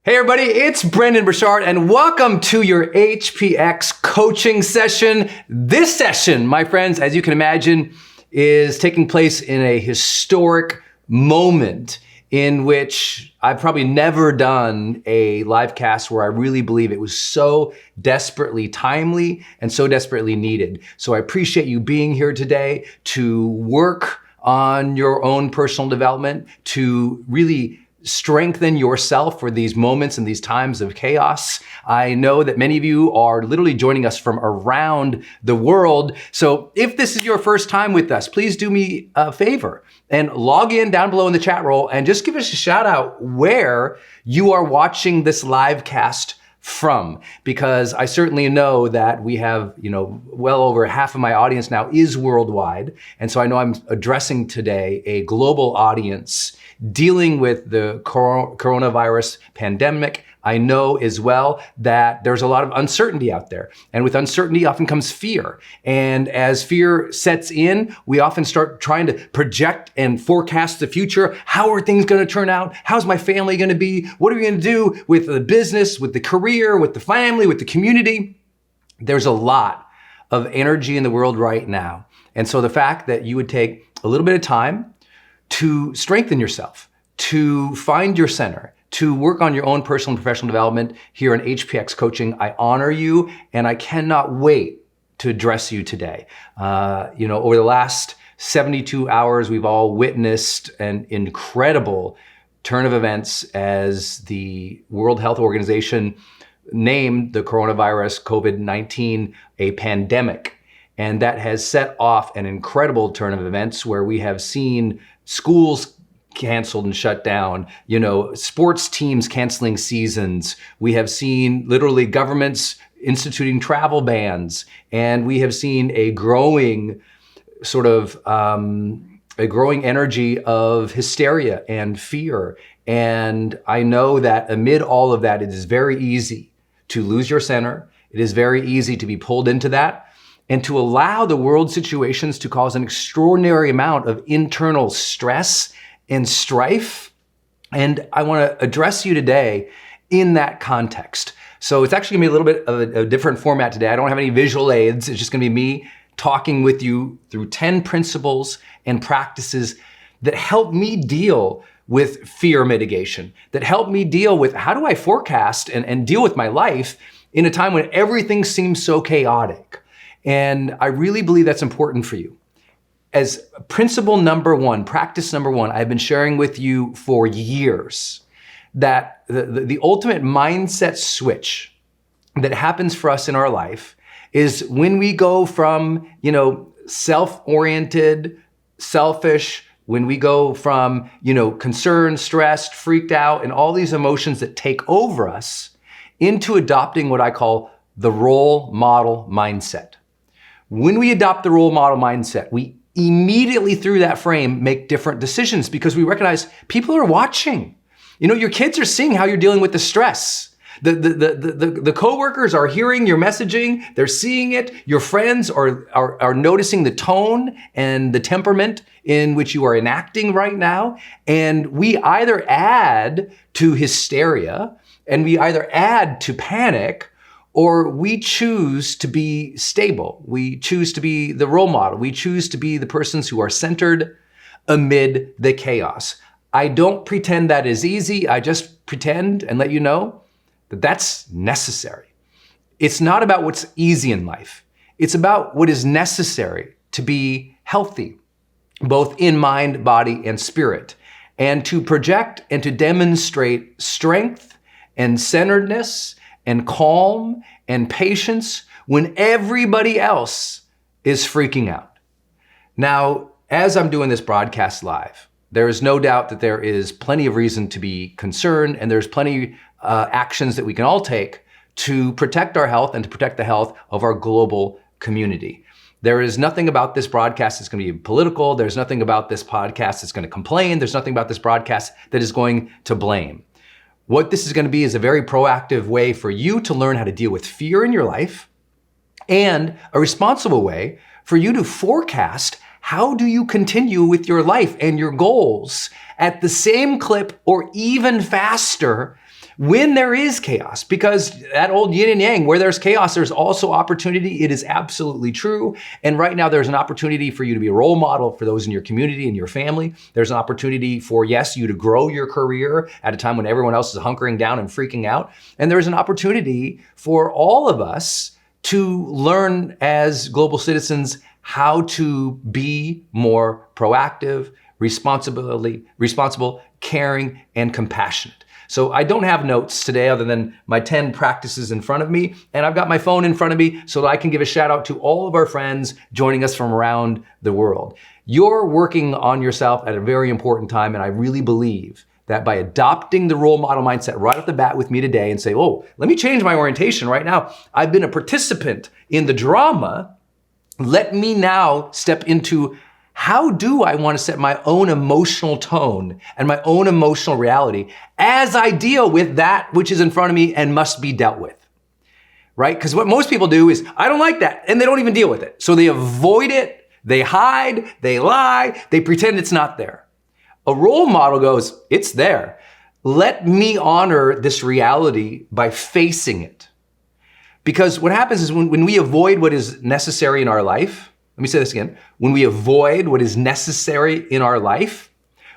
Hey everybody, it's Brendon Burchard and welcome to your HPX coaching session. This session, my friends, as you can imagine, is taking place in a historic moment in which I've probably never done a live cast where I really believe it was so desperately timely and so desperately needed. So I appreciate you being here today to work on your own personal development, to really strengthen yourself for these moments and these times of chaos. I know that many of you are literally joining us from around the world. So if this is your first time with us, please do me a favor and log in down below in the chat roll and just give us a shout out where you are watching this live cast from, because I certainly know that we have, well over half of my audience now is worldwide. And so I know I'm addressing today a global audience dealing with the coronavirus pandemic. I know as well that there's a lot of uncertainty out there. And with uncertainty often comes fear. And as fear sets in, we often start trying to project and forecast the future. How are things going to turn out? How's my family going to be? What are we going to do with the business, with the career, with the family, with the community? There's a lot of energy in the world right now. And so the fact that you would take a little bit of time to strengthen yourself, to find your center, to work on your own personal and professional development here in HPX Coaching, I honor you and I cannot wait to address you today. Over the last 72 hours, we've all witnessed an incredible turn of events as the World Health Organization named the coronavirus COVID-19 a pandemic. And that has set off an incredible turn of events where we have seen schools canceled and shut down, sports teams canceling seasons. We have seen literally governments instituting travel bans, and we have seen a growing energy of hysteria and fear. And I know that amid all of that, it is very easy to lose your center. It is very easy to be pulled into that and to allow the world situations to cause an extraordinary amount of internal stress and strife. And I want to address you today in that context. So it's actually gonna be a little bit of a different format today. I don't have any visual aids. It's just gonna be me talking with you through 10 principles and practices that help me deal with fear mitigation, that help me deal with how do I forecast and deal with my life in a time when everything seems so chaotic. And I really believe that's important for you. As principle number one, practice number one, I've been sharing with you for years that the ultimate mindset switch that happens for us in our life is when we go from, self-oriented, selfish, when we go from, concerned, stressed, freaked out, and all these emotions that take over us into adopting what I call the role model mindset. When we adopt the role model mindset, we immediately through that frame make different decisions because we recognize people are watching. Your kids are seeing how you're dealing with the stress. The coworkers are hearing your messaging, they're seeing it. Your friends are noticing the tone and the temperament in which you are enacting right now. And we either add to hysteria and we either add to panic, or we choose to be stable. We choose to be the role model. We choose to be the persons who are centered amid the chaos. I don't pretend that is easy. I just pretend and let you know that that's necessary. It's not about what's easy in life. It's about what is necessary to be healthy, both in mind, body, and spirit, and to project and to demonstrate strength and centeredness and calm and patience when everybody else is freaking out. Now, as I'm doing this broadcast live, there is no doubt that there is plenty of reason to be concerned, and there's plenty actions that we can all take to protect our health and to protect the health of our global community. There is nothing about this broadcast that's going to be political. There's nothing about this podcast that's going to complain. There's nothing about this broadcast that is going to blame. What this is going to be is a very proactive way for you to learn how to deal with fear in your life, and a responsible way for you to forecast how do you continue with your life and your goals at the same clip or even faster when there is chaos, because that old yin and yang, where there's chaos, there's also opportunity. It is absolutely true. And right now there's an opportunity for you to be a role model for those in your community and your family. There's an opportunity for, yes, you to grow your career at a time when everyone else is hunkering down and freaking out. And there's an opportunity for all of us to learn as global citizens how to be more proactive, responsible, caring, and compassionate. So I don't have notes today other than my 10 practices in front of me, and I've got my phone in front of me so that I can give a shout out to all of our friends joining us from around the world. You're working on yourself at a very important time, and I really believe that by adopting the role model mindset right off the bat with me today and say, oh, let me change my orientation right now. I've been a participant in the drama. Let me now step into how do I want to set my own emotional tone and my own emotional reality as I deal with that which is in front of me and must be dealt with, right? Because what most people do is, I don't like that, and they don't even deal with it. So they avoid it, they hide, they lie, they pretend it's not there. A role model goes, it's there. Let me honor this reality by facing it. Because what happens is when we avoid what is necessary in our life, let me say this again. When we avoid what is necessary in our life,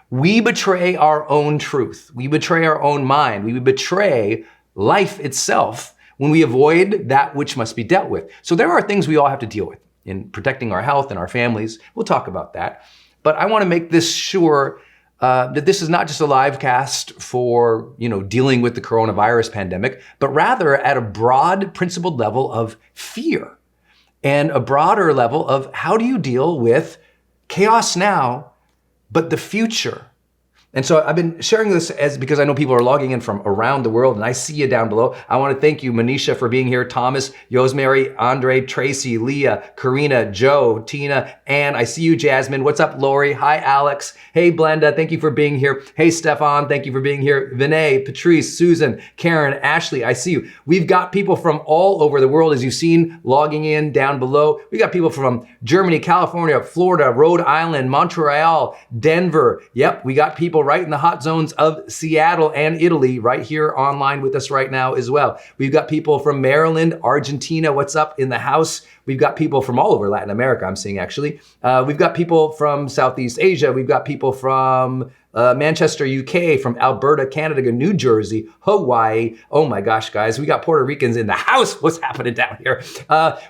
we betray our own truth. We betray our own mind. We betray life itself when we avoid that which must be dealt with. So there are things we all have to deal with in protecting our health and our families. We'll talk about that. But I want to make this sure that this is not just a live cast for, dealing with the coronavirus pandemic, but rather at a broad principled level of fear. And a broader level of how do you deal with chaos now, but the future? And so I've been sharing this because I know people are logging in from around the world, and I see you down below. I want to thank you, Manisha, for being here, Thomas, Rosemary, Andre, Tracy, Leah, Karina, Joe, Tina, Ann. I see you, Jasmine. What's up, Lori? Hi, Alex. Hey, Blenda. Thank you for being here. Hey, Stefan. Thank you for being here. Vinay, Patrice, Susan, Karen, Ashley. I see you. We've got people from all over the world, as you've seen, logging in down below. We got people from Germany, California, Florida, Rhode Island, Montreal, Denver. Yep, we got people right in the hot zones of Seattle and Italy right here online with us right now as well. We've got people from Maryland, Argentina. What's up in the house? We've got people from all over Latin America, I'm seeing actually. We've got people from Southeast Asia. We've got people from Manchester, UK, from Alberta, Canada, New Jersey, Hawaii. Oh my gosh, guys, we got Puerto Ricans in the house. What's happening down here?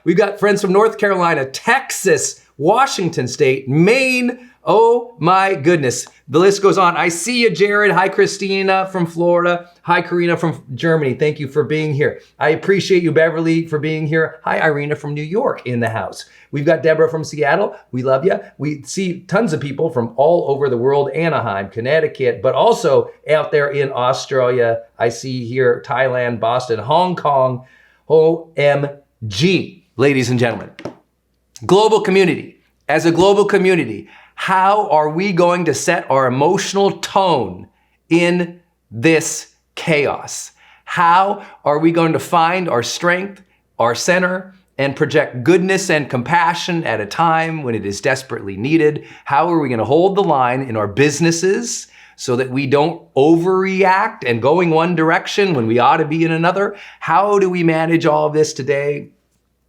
We've got friends from North Carolina, Texas, Washington State, Maine. Oh my goodness. The list goes on. I see you, Jared. Hi, Christina from Florida. Hi, Karina from Germany. Thank you for being here. I appreciate you, Beverly, for being here. Hi, Irina from New York in the house. We've got Deborah from Seattle. We love you. We see tons of people from all over the world, Anaheim, Connecticut, but also out there in Australia. I see here Thailand, Boston, Hong Kong. OMG, ladies and gentlemen. Global community. As a global community, how are we going to set our emotional tone in this chaos? How are we going to find our strength, our center, and project goodness and compassion at a time when it is desperately needed? How are we going to hold the line in our businesses so that we don't overreact and going one direction when we ought to be in another? How do we manage all of this today?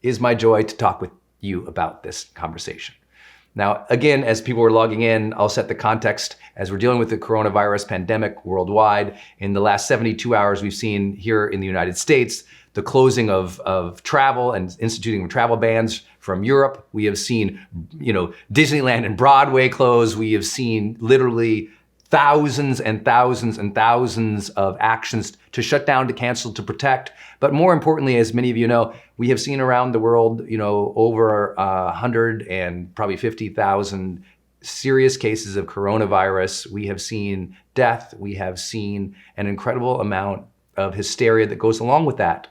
Is my joy to talk with you about this conversation. Now, again, as people are logging in, I'll set the context. As we're dealing with the coronavirus pandemic worldwide, in the last 72 hours, we've seen here in the United States, the closing of travel and instituting of travel bans from Europe. We have seen, Disneyland and Broadway close. We have seen literally thousands and thousands and thousands of actions to shut down, to cancel, to protect. But more importantly, as many of you know, we have seen around the world, over 100 and probably 50,000 serious cases of coronavirus. We have seen death. We have seen an incredible amount of hysteria that goes along with that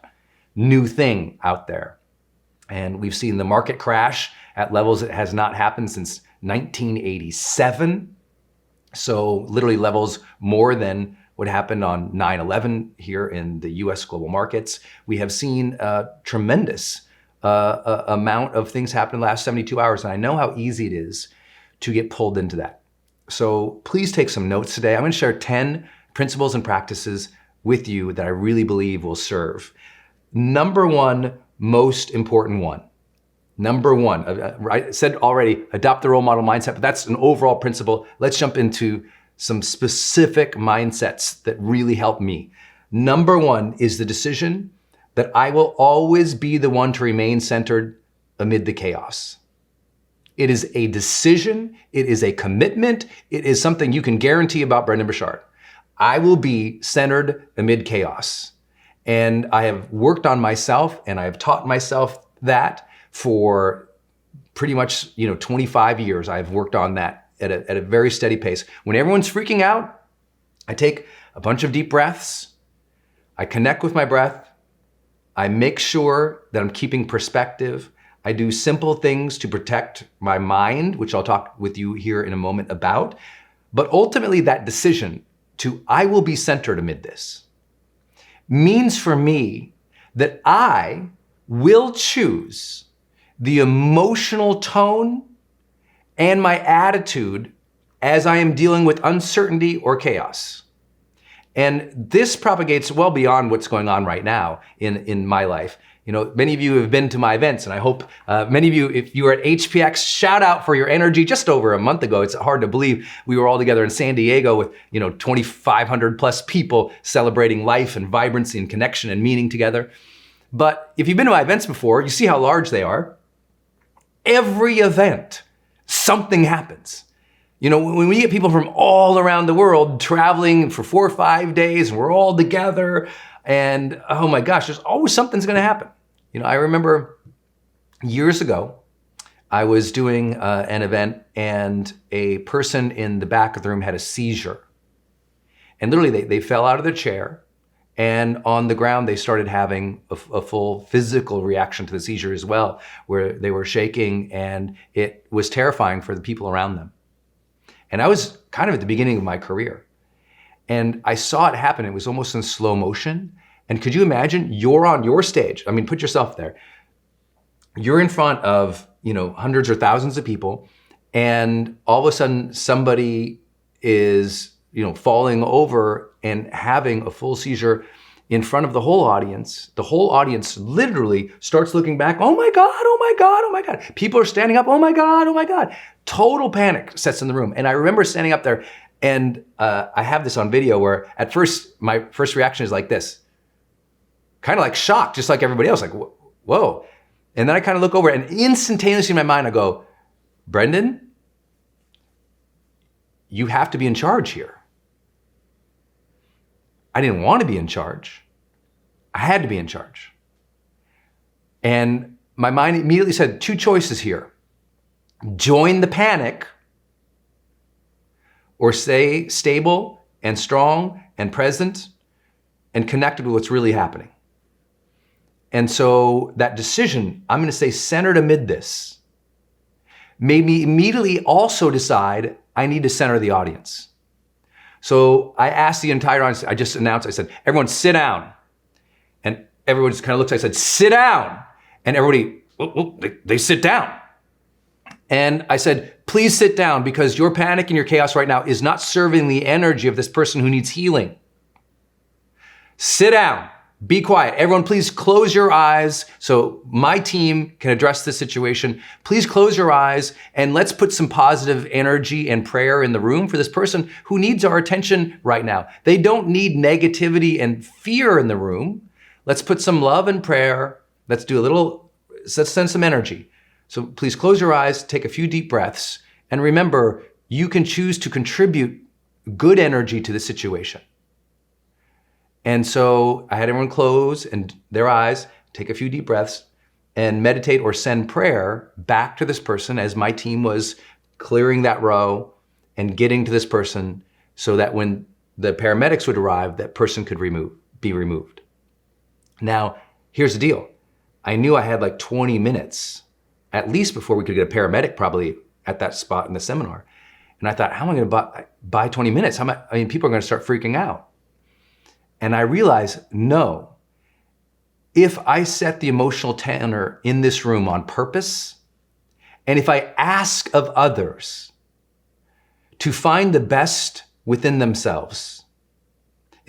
new thing out there. And we've seen the market crash at levels that has not happened since 1987. So literally levels more than what happened on 9/11 here in the US global markets. We have seen a tremendous amount of things happen in the last 72 hours. And I know how easy it is to get pulled into that. So please take some notes today. I'm going to share 10 principles and practices with you that I really believe will serve. Number one, most important one. Number one, I said already, adopt the role model mindset, but that's an overall principle. Let's jump into some specific mindsets that really help me. Number one is the decision that I will always be the one to remain centered amid the chaos. It is a decision, it is a commitment, it is something you can guarantee about Brendon Burchard. I will be centered amid chaos. And I have worked on myself and I have taught myself that for pretty much 25 years. I've worked on that at a very steady pace. When everyone's freaking out, I take a bunch of deep breaths, I connect with my breath, I make sure that I'm keeping perspective. I do simple things to protect my mind, which I'll talk with you here in a moment about. But ultimately that decision to I will be centered amid this means for me that I will choose the emotional tone and my attitude as I am dealing with uncertainty or chaos. And this propagates well beyond what's going on right now in my life. Many of you have been to my events, and I hope many of you, if you were at HPX, shout out for your energy. Just over a month ago, it's hard to believe we were all together in San Diego with 2,500 plus people celebrating life and vibrancy and connection and meaning together. But if you've been to my events before, you see how large they are. Every event, something happens. When we get people from all around the world traveling for 4 or 5 days, and we're all together, and oh my gosh, there's always something's gonna happen. I remember years ago, I was doing an event and a person in the back of the room had a seizure. And literally they fell out of their chair, and on the ground they started having a full physical reaction to the seizure as well, where they were shaking, and it was terrifying for the people around them. And I was kind of at the beginning of my career. And I saw it happen. It was almost in slow motion. And could you imagine, you're on your stage. I mean, put yourself there. You're in front of, hundreds or thousands of people. And all of a sudden somebody is, falling over and having a full seizure in front of the whole audience. The whole audience literally starts looking back. Oh my God, oh my God, oh my God. People are standing up. Oh my God, oh my God. Total panic sets in the room. And I remember standing up there, and I have this on video where at first, my first reaction is like this, kind of like shocked, just like everybody else, like, whoa. And then I kind of look over and instantaneously in my mind, I go, Brendon, you have to be in charge here. I didn't want to be in charge. I had to be in charge. And my mind immediately said, two choices here. Join the panic, or stay stable and strong and present and connected with what's really happening. And so that decision, I'm going to say centered amid this, made me immediately also decide I need to center the audience. So I asked the entire audience, I just announced, I said, everyone sit down. And everyone just kind of looked, I said, sit down. And everybody, they sit down. And I said, please sit down, because your panic and your chaos right now is not serving the energy of this person who needs healing. Sit down, be quiet. Everyone, please close your eyes so my team can address this situation. Please close your eyes and let's put some positive energy and prayer in the room for this person who needs our attention right now. They don't need negativity and fear in the room. Let's put some love and prayer. Let's send some energy. So please close your eyes, take a few deep breaths, and remember, you can choose to contribute good energy to the situation. And so I had everyone close their eyes, take a few deep breaths, and meditate or send prayer back to this person as my team was clearing that row and getting to this person so that when the paramedics would arrive, that person could be removed. Now, here's the deal. I knew I had like 20 minutes at least before we could get a paramedic probably at that spot in the seminar. And I thought, how am I gonna buy 20 minutes? People are gonna start freaking out. And I realized, no, if I set the emotional tenor in this room on purpose, and if I ask of others to find the best within themselves,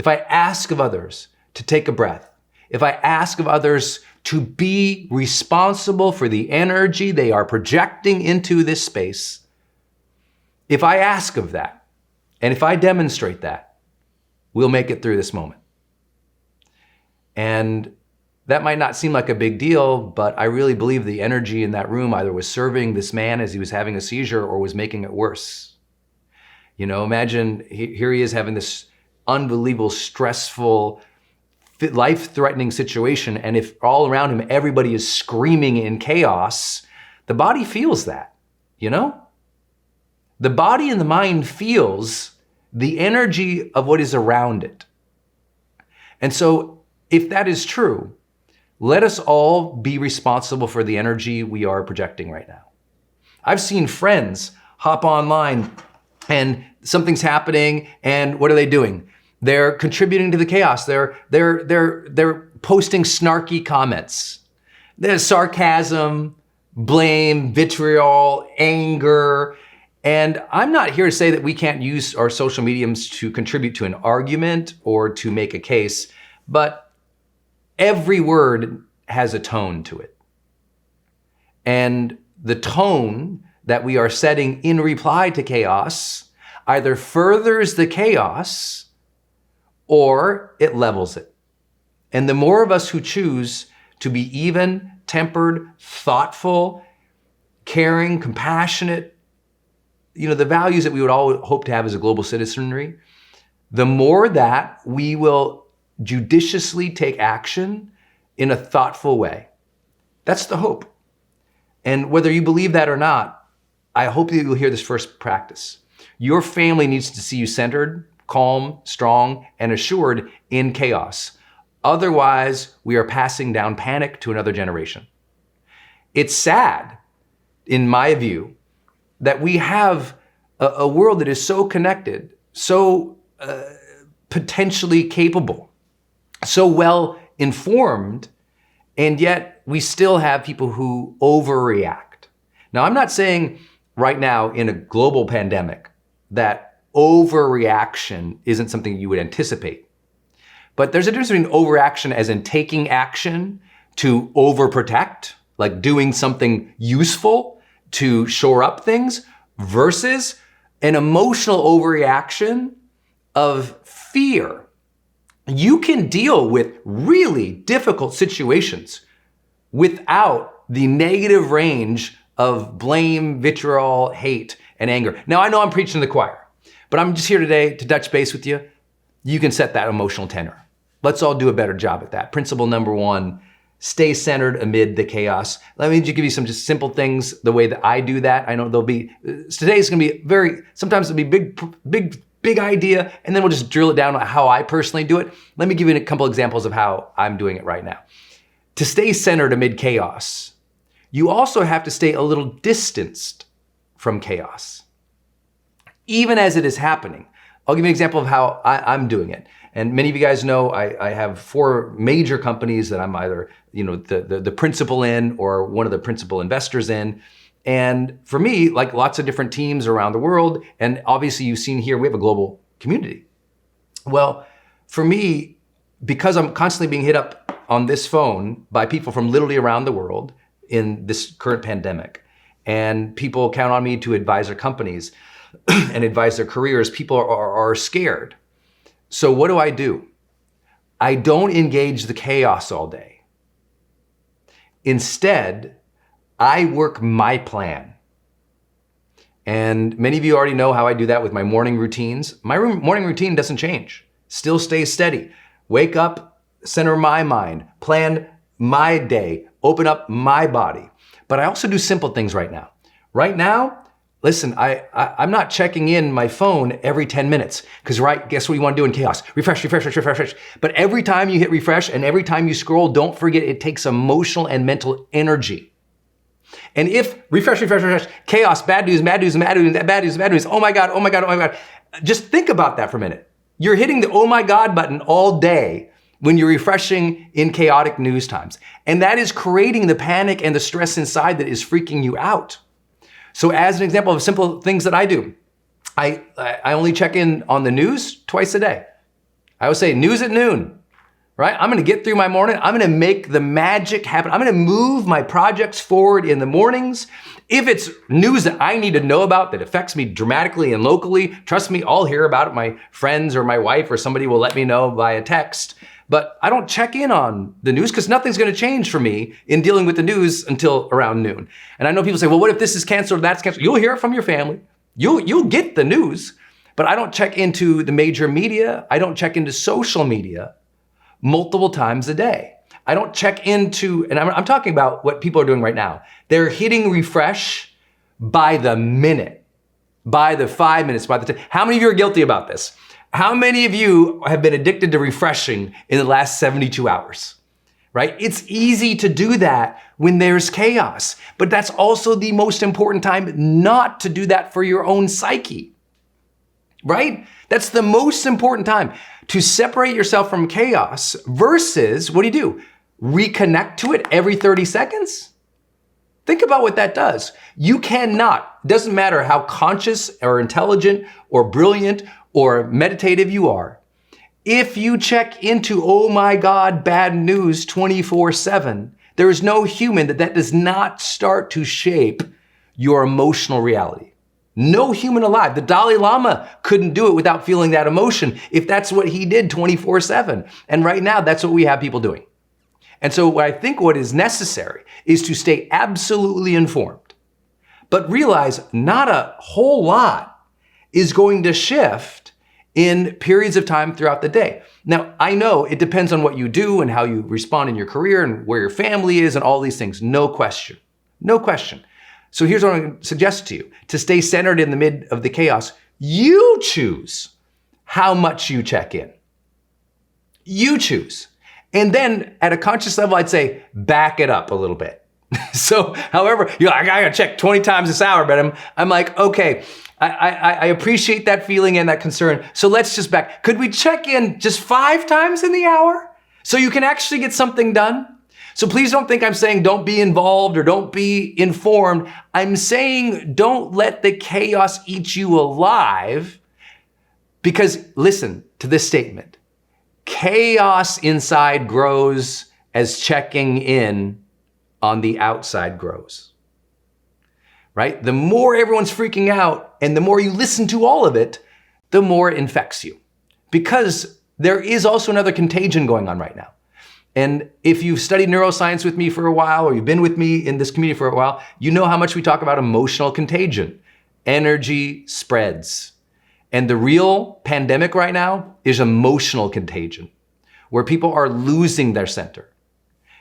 if I ask of others to take a breath, if I ask of others to be responsible for the energy they are projecting into this space, if I ask of that, and if I demonstrate that, we'll make it through this moment. And that might not seem like a big deal, but I really believe the energy in that room either was serving this man as he was having a seizure or was making it worse. You know, imagine here he is having this unbelievable, stressful, life-threatening situation, and if all around him everybody is screaming in chaos, the body feels that, you know? The body and the mind feels the energy of what is around it. And so if that is true, let us all be responsible for the energy we are projecting right now. I've seen friends hop online and something's happening, and what are they doing? They're contributing to the chaos. They're posting snarky comments. There's sarcasm, blame, vitriol, anger. And I'm not here to say that we can't use our social mediums to contribute to an argument or to make a case, but every word has a tone to it. And the tone that we are setting in reply to chaos either furthers the chaos or it levels it. And the more of us who choose to be even, tempered, thoughtful, caring, compassionate, you know, the values that we would all hope to have as a global citizenry, the more that we will judiciously take action in a thoughtful way. That's the hope. And whether you believe that or not, I hope that you'll hear this first practice. Your family needs to see you centered, calm, strong, and assured in chaos. Otherwise, we are passing down panic to another generation. It's sad, in my view, that we have a world that is so connected, so potentially capable, so well informed, and yet we still have people who overreact. Now, I'm not saying right now in a global pandemic that overreaction isn't something you would anticipate. But there's a difference between overreaction as in taking action to overprotect, like doing something useful to shore up things, versus an emotional overreaction of fear. You can deal with really difficult situations without the negative range of blame, vitriol, hate, and anger. Now, I know I'm preaching to the choir, but I'm just here today to touch base with you. You can set that emotional tenor. Let's all do a better job at that. Principle number one, stay centered amid the chaos. Let me just give you some just simple things, the way that I do that. I know today's gonna be sometimes it'll be big idea, and then we'll just drill it down on how I personally do it. Let me give you a couple examples of how I'm doing it right now. To stay centered amid chaos, you also have to stay a little distanced from chaos, even as it is happening. I'll give you an example of how I'm doing it. And many of you guys know I have 4 major companies that I'm either the principal in or one of the principal investors in. And for me, like lots of different teams around the world, and obviously you've seen here, we have a global community. Well, for me, because I'm constantly being hit up on this phone by people from literally around the world in this current pandemic, and people count on me to advise their companies and advise their careers, people are scared. So what do? I don't engage the chaos all day. Instead, I work my plan. And many of you already know how I do that with my morning routines. My morning routine doesn't change, still stays steady. Wake up, center my mind, plan my day, open up my body. But I also do simple things right now. Right now, listen, I'm not checking in my phone every 10 minutes because, guess what you want to do in chaos? Refresh. But every time you hit refresh and every time you scroll, don't forget it takes emotional and mental energy. And if refresh, chaos, bad news, oh my God. Just think about that for a minute. You're hitting the oh my God button all day when you're refreshing in chaotic news times. And that is creating the panic and the stress inside that is freaking you out. So as an example of simple things that I do, I only check in on the news twice a day. I would say news at noon, right? I'm gonna get through my morning. I'm gonna make the magic happen. I'm gonna move my projects forward in the mornings. If it's news that I need to know about that affects me dramatically and locally, trust me, I'll hear about it. My friends or my wife or somebody will let me know via text. But I don't check in on the news because nothing's gonna change for me in dealing with the news until around noon. And I know people say, well, what if this is canceled or that's canceled? You'll hear it from your family. You'll get the news, but I don't check into the major media. I don't check into social media multiple times a day. I don't check into, and I'm talking about what people are doing right now. They're hitting refresh by the minute, by the 5 minutes, by the 10. How many of you are guilty about this? How many of you have been addicted to refreshing in the last 72 hours, right? It's easy to do that when there's chaos, but that's also the most important time not to do that for your own psyche, right? That's the most important time to separate yourself from chaos versus, what do? Reconnect to it every 30 seconds? Think about what that does. You cannot, doesn't matter how conscious or intelligent or brilliant or meditative you are, if you check into, oh my God, bad news 24/7, there is no human that does not start to shape your emotional reality. No human alive. The Dalai Lama couldn't do it without feeling that emotion if that's what he did 24/7. And right now, that's what we have people doing. And so I think what is necessary is to stay absolutely informed, but realize not a whole lot is going to shift in periods of time throughout the day. Now, I know it depends on what you do and how you respond in your career and where your family is and all these things. No question. No question. So here's what I'm going to suggest to you. To stay centered in the mid of the chaos, you choose how much you check in. You choose. And then at a conscious level, I'd say, back it up a little bit. So however, you're like, I gotta check 20 times this hour, but I'm like, okay, I appreciate that feeling and that concern. So let's just back. Could we check in just 5 times in the hour so you can actually get something done? So please don't think I'm saying don't be involved or don't be informed. I'm saying don't let the chaos eat you alive, because listen to this statement. Chaos inside grows as checking in on the outside grows, right? The more everyone's freaking out and the more you listen to all of it, the more it infects you, because there is also another contagion going on right now. And if you've studied neuroscience with me for a while, or you've been with me in this community for a while, you know how much we talk about emotional contagion. Energy spreads. And the real pandemic right now is emotional contagion, where people are losing their center.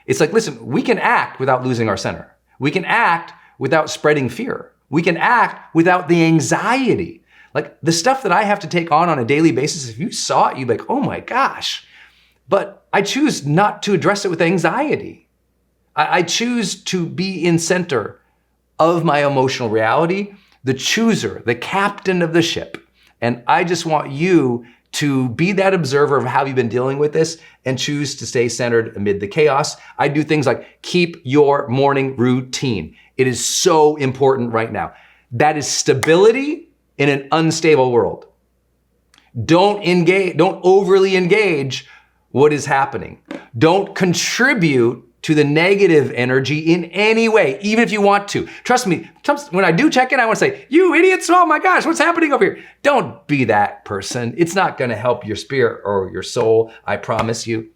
It's like, listen, we can act without losing our center. We can act without spreading fear. We can act without the anxiety. Like the stuff that I have to take on a daily basis, if you saw it, you'd be like, oh my gosh. But I choose not to address it with anxiety. I choose to be in center of my emotional reality, the chooser, the captain of the ship. And I just want you to be that observer of how you've been dealing with this and choose to stay centered amid the chaos. I do things like keep your morning routine. It is so important right now. That is stability in an unstable world. Don't overly engage what is happening. Don't contribute to the negative energy in any way, even if you want to. Trust me, when I do check in, I want to say, you idiots, oh my gosh, what's happening over here? Don't be that person. It's not going to help your spirit or your soul, I promise you.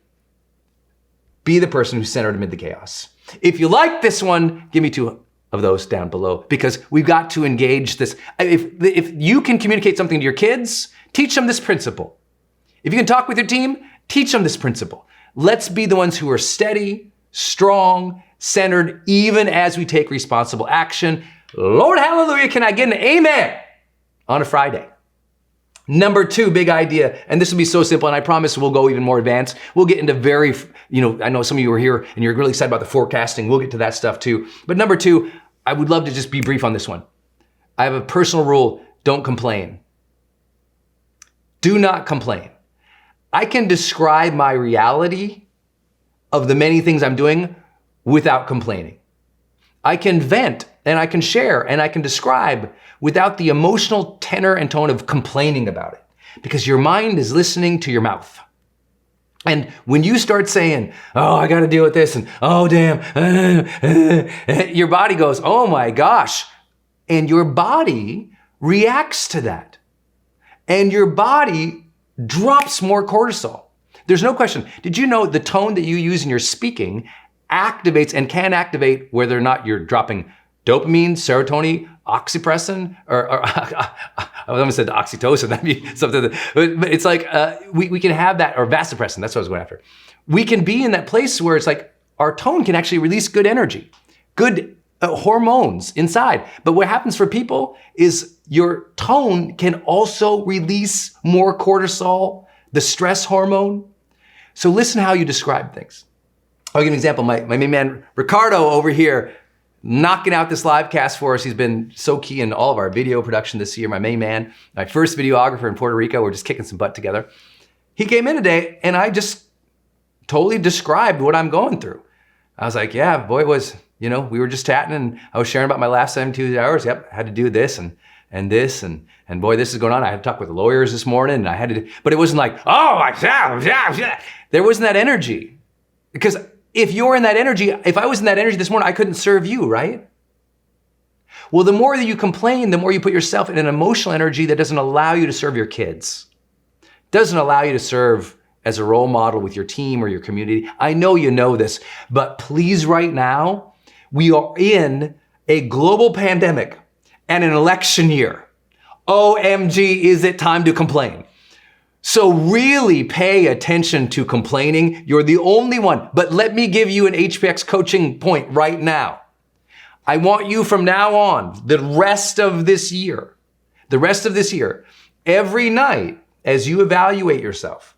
Be the person who's centered amid the chaos. If you like this one, give me 2 of those down below, because we've got to engage this. If you can communicate something to your kids, teach them this principle. If you can talk with your team, teach them this principle. Let's be the ones who are steady, strong, centered, even as we take responsible action. Lord, hallelujah, can I get an amen on a Friday? Number 2, big idea, and this will be so simple, and I promise we'll go even more advanced. We'll get into I know some of you are here and you're really excited about the forecasting. We'll get to that stuff too. But number 2, I would love to just be brief on this one. I have a personal rule: don't complain. Do not complain. I can describe my reality of the many things I'm doing without complaining. I can vent and I can share and I can describe without the emotional tenor and tone of complaining about it, because your mind is listening to your mouth. And when you start saying, oh, I got to deal with this, and oh, damn, your body goes, oh my gosh. And your body reacts to that. And your body drops more cortisol. There's no question. Did you know the tone that you use in your speaking activates and can activate whether or not you're dropping dopamine, serotonin, oxytocin, or I almost said oxytocin, that'd be something, but it's like, we can have that, or vasopressin, that's what I was going after. We can be in that place where it's like, our tone can actually release good energy, good hormones inside. But what happens for people is your tone can also release more cortisol, the stress hormone. So listen how you describe things. I'll give you an example. My main man, Ricardo, over here, knocking out this live cast for us. He's been so key in all of our video production this year. My main man, my first videographer in Puerto Rico. We're just kicking some butt together. He came in today and I just totally described what I'm going through. I was like, yeah, boy, it was, we were just chatting and I was sharing about my last 72 hours. Yep, I had to do this and this and boy, this is going on. I had to talk with the lawyers this morning and I had to, but it wasn't like, oh, there wasn't that energy. Because if you're in that energy, if I was in that energy this morning, I couldn't serve you, right? Well, the more that you complain, the more you put yourself in an emotional energy that doesn't allow you to serve your kids, doesn't allow you to serve as a role model with your team or your community. I know you know this, but please right now, we are in a global pandemic and an election year. OMG, is it time to complain? So really pay attention to complaining. You're the only one. But let me give you an HPX coaching point right now. I want you from now on, the rest of this year, every night as you evaluate yourself,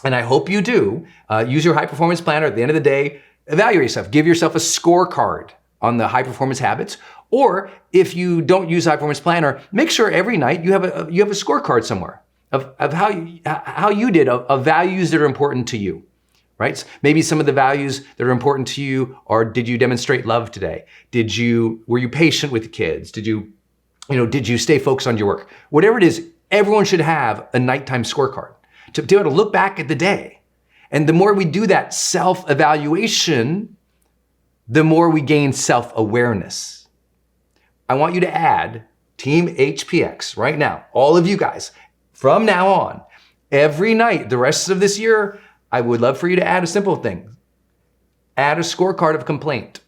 and I hope you do, use your high performance planner at the end of the day, evaluate yourself, give yourself a scorecard on the high performance habits. Or if you don't use high performance planner, make sure every night you have a scorecard somewhere. Of how you did, of values that are important to you, right? Maybe some of the values that are important to you are, did you demonstrate love today? Were you patient with the kids? Did you stay focused on your work? Whatever it is, everyone should have a nighttime scorecard to be able to look back at the day. And the more we do that self-evaluation, the more we gain self-awareness. I want you to add Team HPX right now, all of you guys. From now on, every night, the rest of this year, I would love for you to add a simple thing. Add a scorecard of complaint.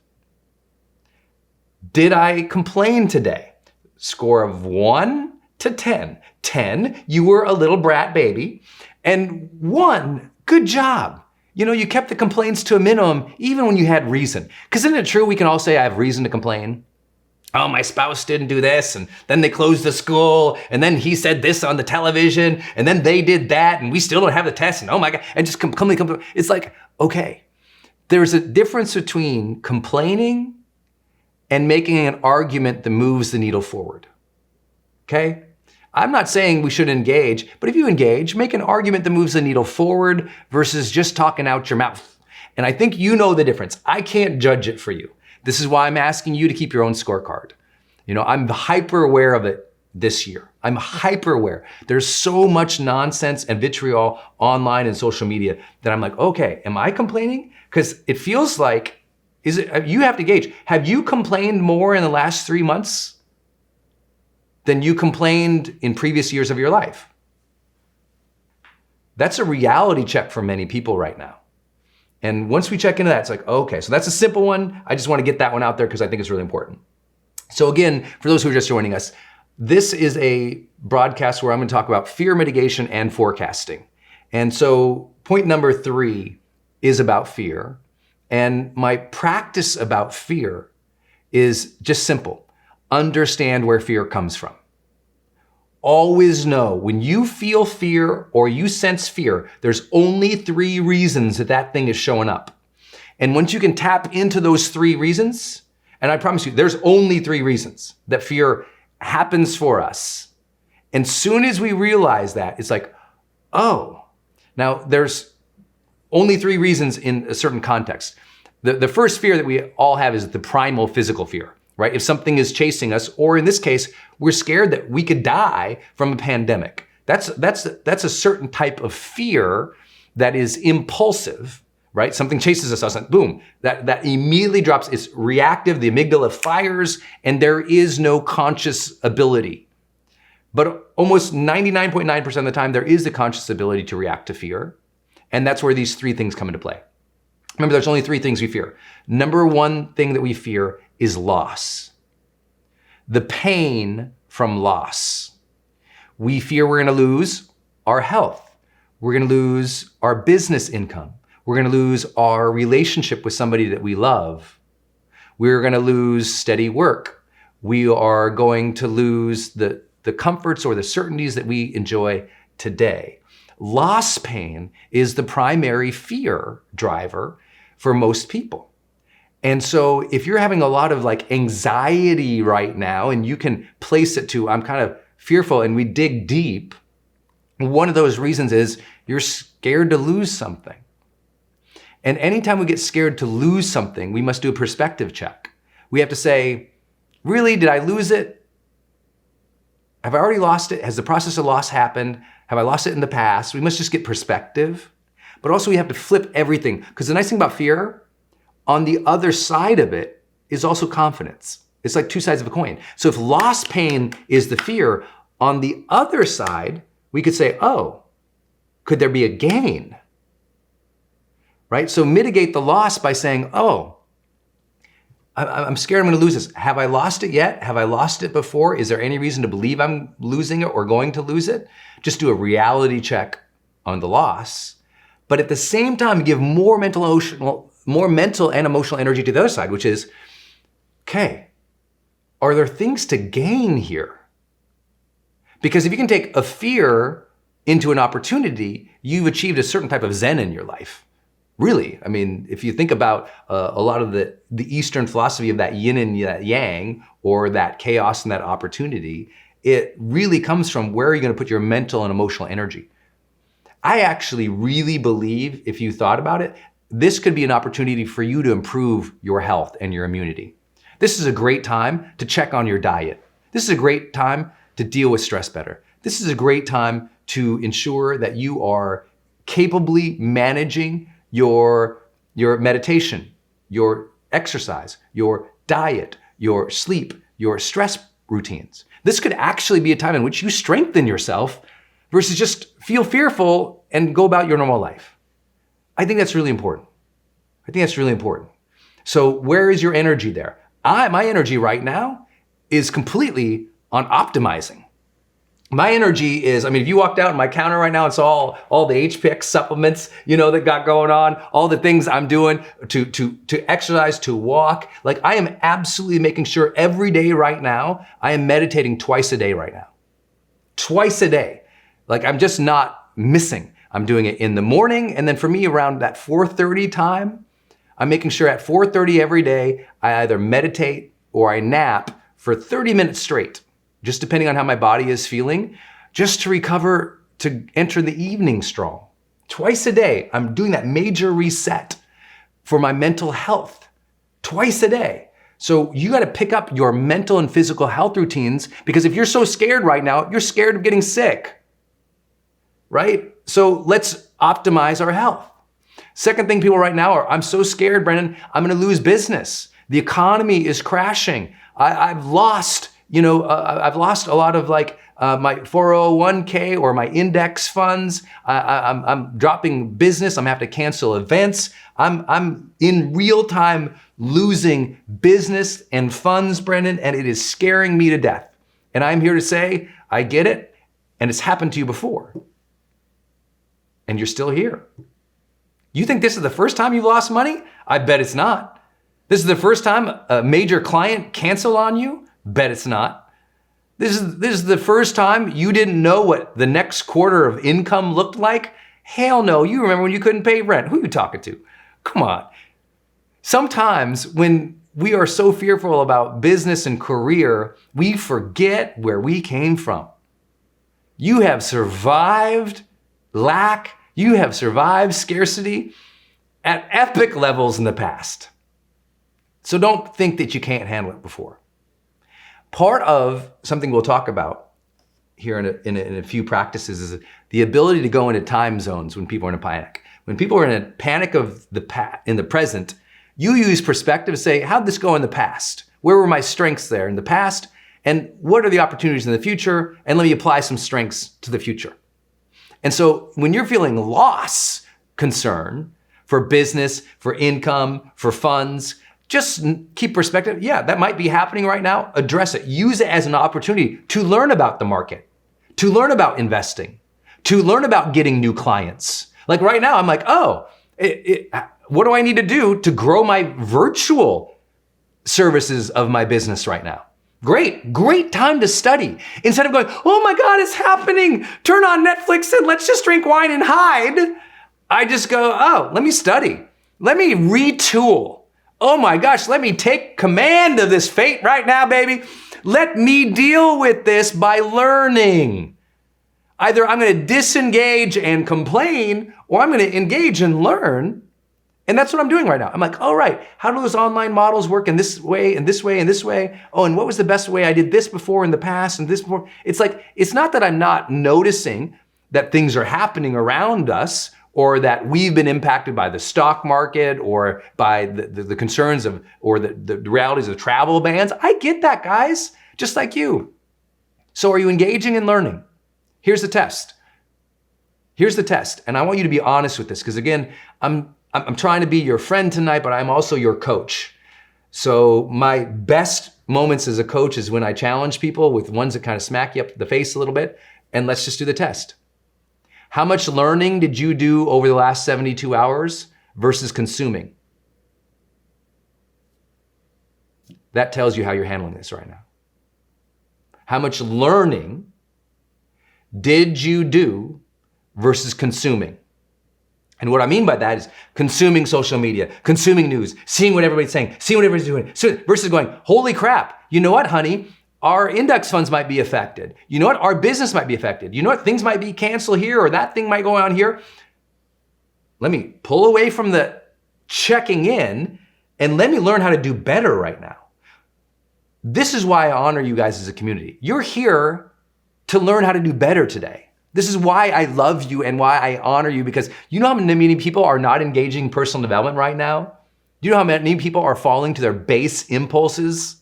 Did I complain today? Score of 1 to 10. 10, you were a little brat baby. And 1, good job. You kept the complaints to a minimum, even when you had reason. Because isn't it true we can all say, I have reason to complain? Oh, my spouse didn't do this, and then they closed the school, and then he said this on the television, and then they did that, and we still don't have the test, and oh my God, and just come. It's like, okay, there's a difference between complaining and making an argument that moves the needle forward, okay? I'm not saying we should engage, but if you engage, make an argument that moves the needle forward versus just talking out your mouth. And I think you know the difference. I can't judge it for you. This is why I'm asking you to keep your own scorecard. I'm hyper aware of it this year. I'm hyper aware. There's so much nonsense and vitriol online and social media that I'm like, okay, am I complaining? Because it feels like, you have to gauge. Have you complained more in the last 3 months than you complained in previous years of your life? That's a reality check for many people right now. And once we check into that, it's like, okay, so that's a simple one. I just want to get that one out there because I think it's really important. So again, for those who are just joining us, this is a broadcast where I'm going to talk about fear mitigation and forecasting. And so point number 3 is about fear. And my practice about fear is just simple. Understand where fear comes from. Always know when you feel fear or you sense fear, there's only 3 reasons that thing is showing up. And once you can tap into those 3 reasons, and I promise you, there's only 3 reasons that fear happens for us. And soon as we realize that, it's like, oh, now there's only 3 reasons in a certain context. The first fear that we all have is the primal physical fear. Right? If something is chasing us, or in this case, we're scared that we could die from a pandemic. That's a certain type of fear that is impulsive, right? Something chases us, and boom, that immediately drops. It's reactive, the amygdala fires, and there is no conscious ability. But almost 99.9% of the time, there is the conscious ability to react to fear. And that's where these three things come into play. Remember, there's only three things we fear. Number one thing that we fear is loss. The pain from loss. We fear we're gonna lose our health. We're gonna lose our business income. We're gonna lose our relationship with somebody that we love. We're gonna lose steady work. We are going to lose the comforts or the certainties that we enjoy today. Loss pain is the primary fear driver for most people. And so if you're having a lot of like anxiety right now, and you can place it to, I'm kind of fearful, and we dig deep, one of those reasons is you're scared to lose something. And anytime we get scared to lose something, we must do a perspective check. We have to say, really, did I lose it? Have I already lost it? Has the process of loss happened? Have I lost it in the past? We must just get perspective. But also we have to flip everything. Because the nice thing about fear, on the other side of it is also confidence. It's like two sides of a coin. So if loss pain is the fear, on the other side, we could say, oh, could there be a gain? Right? So mitigate the loss by saying, oh, I'm scared I'm going to lose this. Have I lost it yet? Have I lost it before? Is there any reason to believe I'm losing it or going to lose it? Just do a reality check on the loss. But at the same time, give more mental and emotional energy to the other side, which is, okay, are there things to gain here? Because if you can take a fear into an opportunity, you've achieved a certain type of zen in your life. Really, I mean, if you think about a lot of the Eastern philosophy of that yin and that yang, or that chaos and that opportunity, it really comes from where are you going to put your mental and emotional energy. I actually really believe, if you thought about it, this could be an opportunity for you to improve your health and your immunity. This is a great time to check on your diet. This is a great time to deal with stress better. This is a great time to ensure that you are capably managing your meditation, your exercise, your diet, your sleep, your stress routines. This could actually be a time in which you strengthen yourself versus just feel fearful and go about your normal life. I think that's really important. So where is your energy there? My energy right now is completely on optimizing. My energy is, if you walked out on my counter right now, it's all the HPX supplements, that got going on, all the things I'm doing to exercise, to walk. Like, I am absolutely making sure every day right now, I am meditating twice a day right now. Twice a day. Like, I'm just not missing. I'm doing it in the morning. And then for me, around that 4:30 time, I'm making sure at 4:30 every day, I either meditate or I nap for 30 minutes straight, just depending on how my body is feeling, just to recover, to enter the evening strong. Twice a day, I'm doing that major reset for my mental health. Twice a day. So you got to pick up your mental and physical health routines, because if you're so scared right now, you're scared of getting sick, right? So let's optimize our health. Second thing people right now are, I'm so scared, Brendon, I'm going to lose business. The economy is crashing. I've lost a lot of my 401k or my index funds. I'm dropping business. I'm having to cancel events. I'm in real time losing business and funds, Brendon, and it is scaring me to death. And I'm here to say, I get it, and it's happened to you before. And you're still here. You think this is the first time you've lost money? I bet it's not. This is the first time a major client canceled on you? Bet it's not. This is the first time you didn't know what the next quarter of income looked like? Hell no, you remember when you couldn't pay rent. Who are you talking to? Come on. Sometimes when we are so fearful about business and career, we forget where we came from. You have survived lack. You have survived scarcity at epic levels in the past. So don't think that you can't handle it before. Part of something we'll talk about here in a few practices is the ability to go into time zones when people are in a panic. When people are in a panic of in the present, you use perspective to say, how'd this go in the past? Where were my strengths there in the past? And what are the opportunities in the future? And let me apply some strengths to the future. And so when you're feeling loss concern for business, for income, for funds, just keep perspective. Yeah, that might be happening right now. Address it. Use it as an opportunity to learn about the market, to learn about investing, to learn about getting new clients. Like right now, I'm like, what do I need to do to grow my virtual services of my business right now? Great time to study. Instead of going, oh my God, it's happening. Turn on Netflix and let's just drink wine and hide. I just go, let me study. Let me retool. Oh my gosh, let me take command of this fate right now, baby. Let me deal with this by learning. Either I'm going to disengage and complain, or I'm going to engage and learn. And that's what I'm doing right now. I'm like, all right, how do those online models work in this way and this way and this way? Oh, and what was the best way? I did this before in the past and this before. It's like, it's not that I'm not noticing that things are happening around us, or that we've been impacted by the stock market or by the concerns of, or the realities of travel bans. I get that, guys, just like you. So are you engaging and learning? Here's the test. Here's the test. And I want you to be honest with this, because again, I'm trying to be your friend tonight, but I'm also your coach. So my best moments as a coach is when I challenge people with ones that kind of smack you up the face a little bit. And let's just do the test. How much learning did you do over the last 72 hours versus consuming? That tells you how you're handling this right now. How much learning did you do versus consuming? And what I mean by that is consuming social media, consuming news, seeing what everybody's saying, seeing what everybody's doing, versus going, holy crap, you know what, honey? Our index funds might be affected. You know what? Our business might be affected. You know what? Things might be canceled here, or that thing might go on here. Let me pull away from the checking in and let me learn how to do better right now. This is why I honor you guys as a community. You're here to learn how to do better today. This is why I love you and why I honor you, because you know how many people are not engaging in personal development right now? Do you know how many people are falling to their base impulses?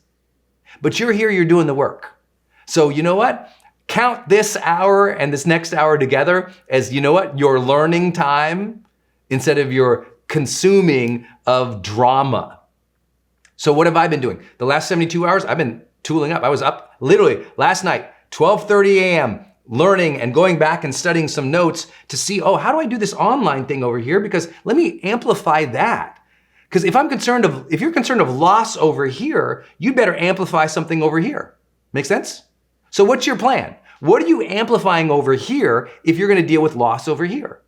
But you're here, you're doing the work. So you know what? Count this hour and this next hour together as, you know what, your learning time instead of your consuming of drama. So what have I been doing? The last 72 hours, I've been tooling up. I was up literally last night, 12:30 a.m., learning and going back and studying some notes to see, how do I do this online thing over here? Because let me amplify that. Because if you're concerned of loss over here, you better amplify something over here. Make sense? So what's your plan? What are you amplifying over here if you're going to deal with loss over here?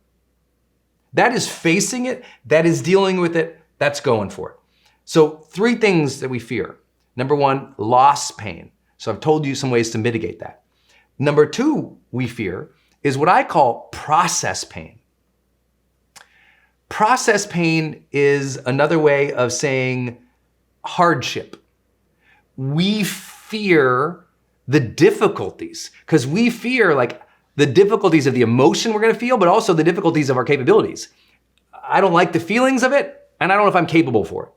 That is facing it. That is dealing with it. That's going for it. So 3 things that we fear. Number 1, loss pain. So I've told you some ways to mitigate that. Number 2, we fear is what I call process pain. Process pain is another way of saying hardship. We fear the difficulties because we fear like the difficulties of the emotion we're going to feel, but also the difficulties of our capabilities. I don't like the feelings of it, and I don't know if I'm capable for it,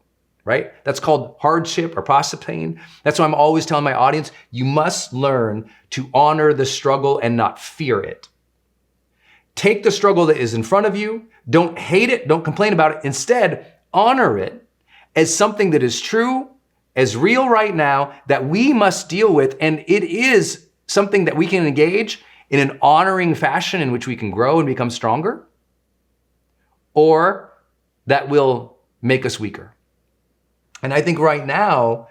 right? That's called hardship or process pain. That's why I'm always telling my audience, you must learn to honor the struggle and not fear it. Take the struggle that is in front of you. Don't hate it. Don't complain about it. Instead, honor it as something that is true, as real right now, that we must deal with. And it is something that we can engage in an honoring fashion in which we can grow and become stronger, or that will make us weaker. And I think right now,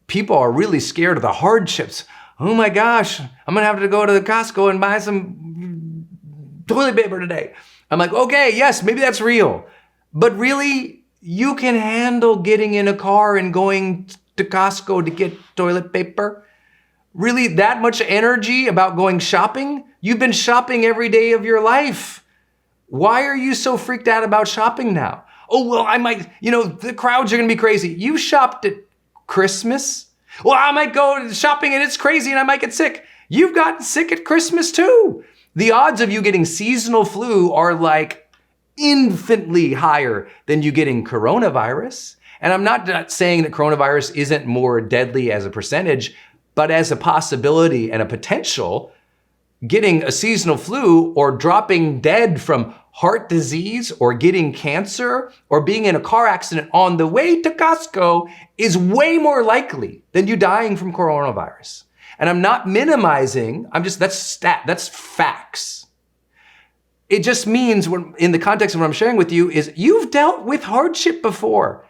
people are really scared of the hardships. Oh my gosh, I'm gonna have to go to the Costco and buy some toilet paper today. I'm like, okay, yes, maybe that's real. But really, you can handle getting in a car and going to Costco to get toilet paper? Really, that much energy about going shopping? You've been shopping every day of your life. Why are you so freaked out about shopping now? Oh, well, I might, the crowds are gonna be crazy. You shopped at Christmas? Well, I might go shopping and it's crazy and I might get sick. You've gotten sick at Christmas too. The odds of you getting seasonal flu are like infinitely higher than you getting coronavirus. And I'm not saying that coronavirus isn't more deadly as a percentage, but as a possibility and a potential, getting a seasonal flu or dropping dead from heart disease or getting cancer or being in a car accident on the way to Costco is way more likely than you dying from coronavirus. And I'm not minimizing, that's facts. It just means in the context of what I'm sharing with you is you've dealt with hardship before.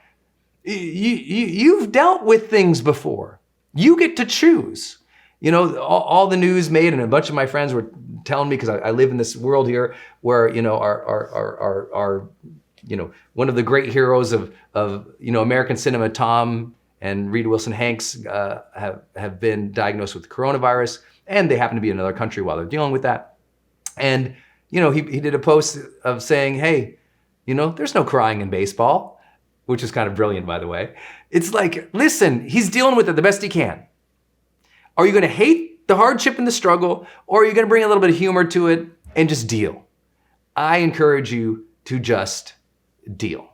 You've dealt with things before. You get to choose. You know, all the news made, and a bunch of my friends were telling me, because I live in this world here where, you know, our you know, one of the great heroes of you know, American cinema, Tom and Rita Wilson Hanks, have been diagnosed with coronavirus, and they happen to be in another country while they're dealing with that. And, you know, he did a post of saying, hey, you know, there's no crying in baseball, which is kind of brilliant, by the way. It's like, listen, he's dealing with it the best he can. Are you going to hate the hardship and the struggle, or are you going to bring a little bit of humor to it and just deal? I encourage you to just deal,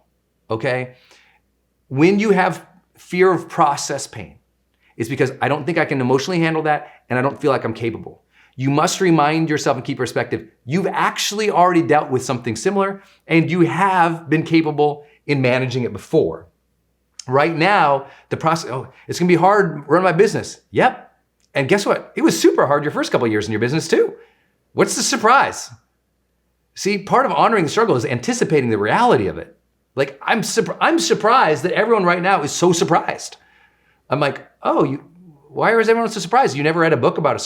okay? When you have fear of process pain, it's because I don't think I can emotionally handle that, and I don't feel like I'm capable. You must remind yourself and keep perspective. You've actually already dealt with something similar, and you have been capable in managing it before. Right now, the process, it's going to be hard running my business. Yep. And guess what? It was super hard your first couple of years in your business too. What's the surprise? See, part of honoring the struggle is anticipating the reality of it. Like, I'm surprised that everyone right now is so surprised. I'm like, why is everyone so surprised? You never read a book about a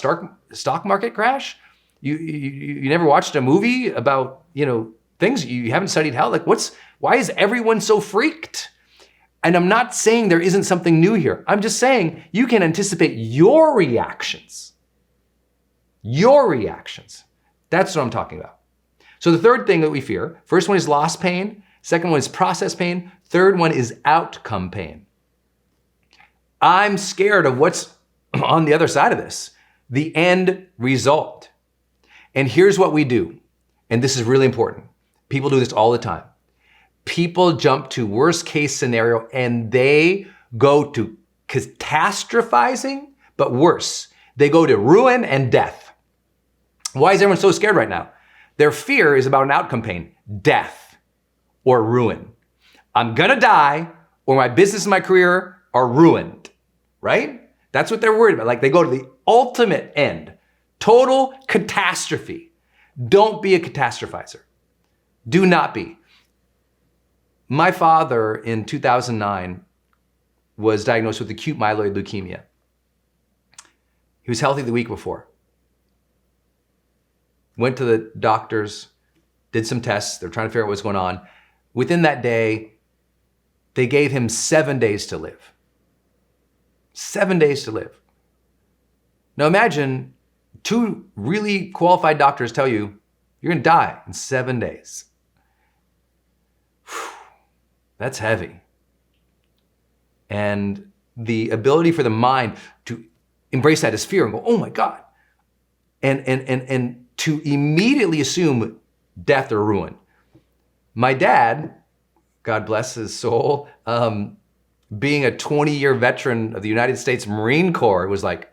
stock market crash? You never watched a movie about, you know, things? You haven't studied hell? Like, why is everyone so freaked? And I'm not saying there isn't something new here. I'm just saying you can anticipate your reactions. Your reactions. That's what I'm talking about. So the third thing that we fear, first one is loss pain. Second one is process pain. Third one is outcome pain. I'm scared of what's on the other side of this, the end result. And here's what we do. And this is really important. People do this all the time. People jump to worst case scenario and they go to catastrophizing, but worse, they go to ruin and death. Why is everyone so scared right now? Their fear is about an outcome pain, death or ruin. I'm gonna die or my business and my career are ruined, right? That's what they're worried about. Like, they go to the ultimate end, total catastrophe. Don't be a catastrophizer. Do not be. My father in 2009 was diagnosed with acute myeloid leukemia. He was healthy the week before. Went to the doctors, did some tests. They're trying to figure out what's going on. Within that day, they gave him 7 days to live. 7 days to live. Now imagine 2 really qualified doctors tell you, you're gonna die in 7 days. That's heavy. And the ability for the mind to embrace that as fear and go, oh my God. And to immediately assume death or ruin. My dad, God bless his soul, being a 20-year veteran of the United States Marine Corps, was like,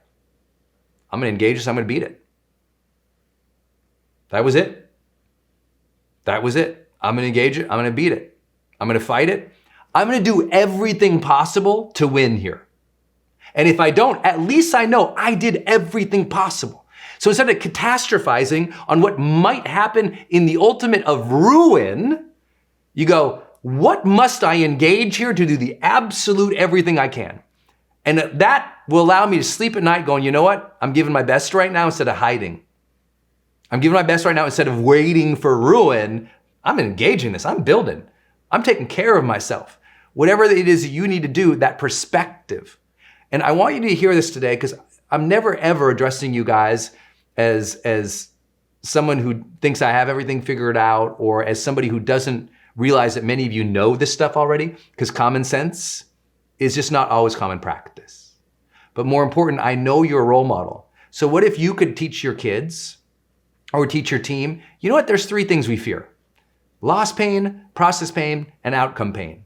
I'm gonna engage this, I'm gonna beat it. That was it. That was it. I'm gonna engage it, I'm gonna beat it. I'm gonna fight it. I'm gonna do everything possible to win here. And if I don't, at least I know I did everything possible. So instead of catastrophizing on what might happen in the ultimate of ruin, you go, what must I engage here to do the absolute everything I can? And that will allow me to sleep at night going, you know what? I'm giving my best right now instead of hiding. I'm giving my best right now instead of waiting for ruin. I'm engaging this, I'm building. I'm taking care of myself. Whatever it is that you need to do, that perspective. And I want you to hear this today, because I'm never ever addressing you guys as someone who thinks I have everything figured out, or as somebody who doesn't realize that many of you know this stuff already, because common sense is just not always common practice. But more important, I know you're a role model. So what if you could teach your kids or teach your team, you know what, there's 3 things we fear: loss pain, process pain, and outcome pain.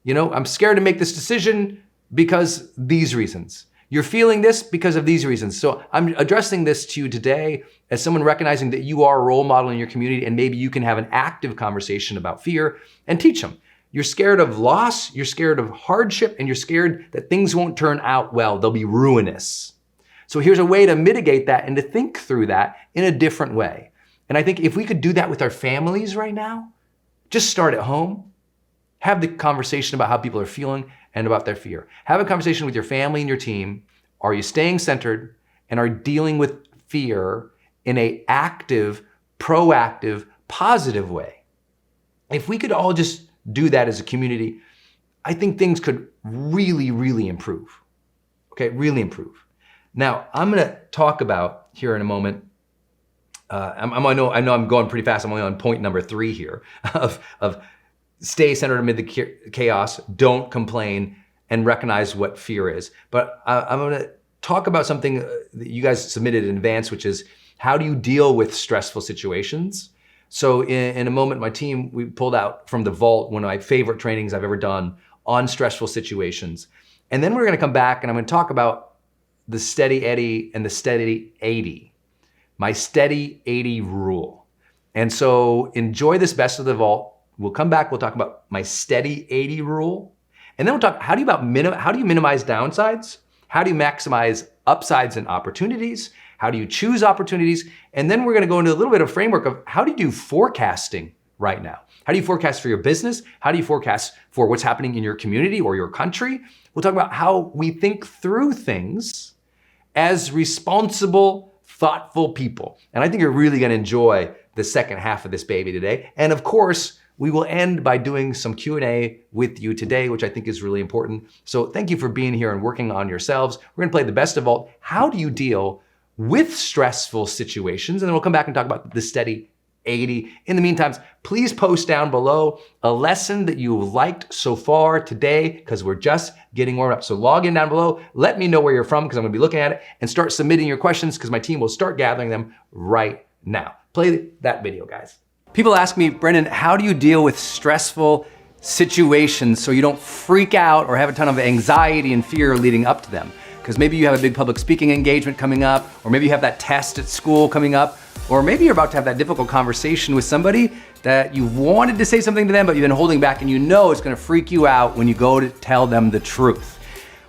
I'm scared to make this decision because these reasons. You're feeling this because of these reasons. So I'm addressing this to you today as someone recognizing that you are a role model in your community, and maybe you can have an active conversation about fear and teach them. You're scared of loss, you're scared of hardship, and you're scared that things won't turn out well. They'll be ruinous. So here's a way to mitigate that and to think through that in a different way. And I think if we could do that with our families right now, just start at home, have the conversation about how people are feeling and about their fear. Have a conversation with your family and your team. Are you staying centered and are dealing with fear in an active, proactive, positive way? If we could all just do that as a community, I think things could really, really improve. Okay, really improve. Now, I'm gonna talk about here in a moment, I know I'm going pretty fast. I'm only on point number 3 here of stay centered amid the chaos, don't complain, and recognize what fear is. But I'm gonna talk about something that you guys submitted in advance, which is how do you deal with stressful situations? So in a moment, my team, we pulled out from the vault one of my favorite trainings I've ever done on stressful situations. And then we're gonna come back and I'm gonna talk about the steady Eddie and the steady 80, my steady 80 rule. And so enjoy this best of the vault. We'll come back, we'll talk about my steady 80 rule. And then we'll talk, how do you minimize downsides? How do you maximize upsides and opportunities? How do you choose opportunities? And then we're gonna go into a little bit of framework of how do you do forecasting right now? How do you forecast for your business? How do you forecast for what's happening in your community or your country? We'll talk about how we think through things as responsible, thoughtful people. And I think you're really gonna enjoy the second half of this baby today. And of course, we will end by doing some Q&A with you today, which I think is really important. So thank you for being here and working on yourselves. We're gonna play the best of all. How do you deal with stressful situations? And then we'll come back and talk about the steady 80. In the meantime, please post down below a lesson that you've liked so far today, because we're just getting warmed up. So log in down below, let me know where you're from, because I'm gonna be looking at it, and start submitting your questions, because my team will start gathering them right now. Play that video, guys. People ask me, Brendon, how do you deal with stressful situations so you don't freak out or have a ton of anxiety and fear leading up to them? Because maybe you have a big public speaking engagement coming up, or maybe you have that test at school coming up, or maybe you're about to have that difficult conversation with somebody that you wanted to say something to them, but you've been holding back, and you know it's gonna freak you out when you go to tell them the truth.